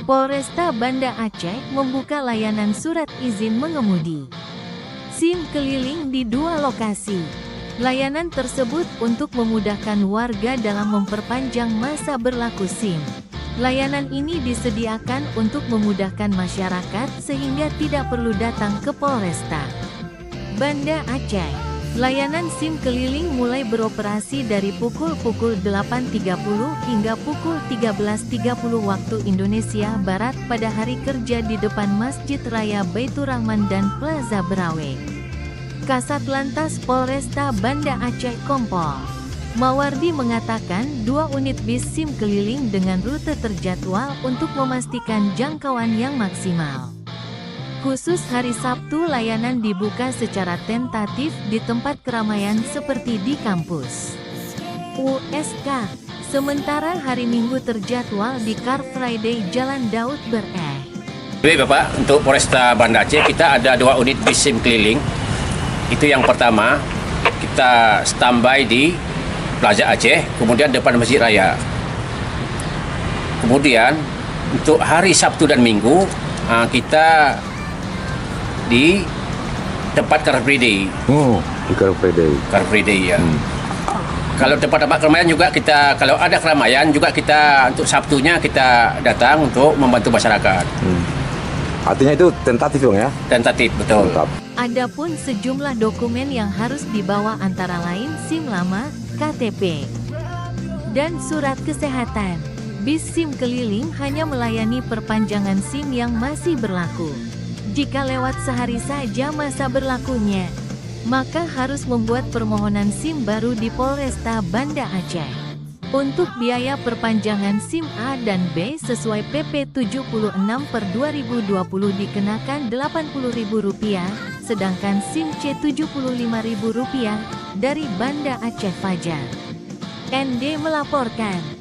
Polresta Banda Aceh membuka layanan surat izin mengemudi SIM keliling di 2 lokasi. Layanan tersebut untuk memudahkan warga dalam memperpanjang masa berlaku SIM. Layanan ini disediakan untuk memudahkan masyarakat sehingga tidak perlu datang ke Polresta Banda Aceh. Layanan SIM keliling mulai beroperasi dari pukul 8.30 hingga pukul 13.30 waktu Indonesia Barat pada hari kerja di depan Masjid Raya Baitur Rahman dan Plaza Berawe. Kasat Lantas Polresta Banda Aceh Kompol Mawardi mengatakan 2 unit bis SIM keliling dengan rute terjadwal untuk memastikan jangkauan yang maksimal. Khusus hari Sabtu layanan dibuka secara tentatif di tempat keramaian seperti di kampus USK. Sementara hari Minggu terjadwal di Car Friday Jalan Daud Bereh. Baik Bapak, untuk Polresta Banda Aceh kita ada 2 unit bis SIM keliling. Itu yang pertama, kita standby di Plaza Aceh, kemudian depan Masjid Raya. Kemudian untuk hari Sabtu dan Minggu kita di tempat Car Friday. Di Car Friday. Car Friday ya. Kalau tempat-tempat keramaian juga kita, kalau ada keramaian juga kita untuk Sabtunya kita datang untuk membantu masyarakat. Artinya itu tentatif dong ya? Tentatif, betul. Tetap. Adapun sejumlah dokumen yang harus dibawa antara lain SIM lama, KTP, dan surat kesehatan. Bis SIM keliling hanya melayani perpanjangan SIM yang masih berlaku. Jika lewat sehari saja masa berlakunya, maka harus membuat permohonan SIM baru di Polresta Banda Aceh. Untuk biaya perpanjangan SIM A dan B sesuai PP 76/2020 dikenakan Rp80.000, sedangkan SIM C Rp75.000 dari Banda Aceh Fajar. ND melaporkan.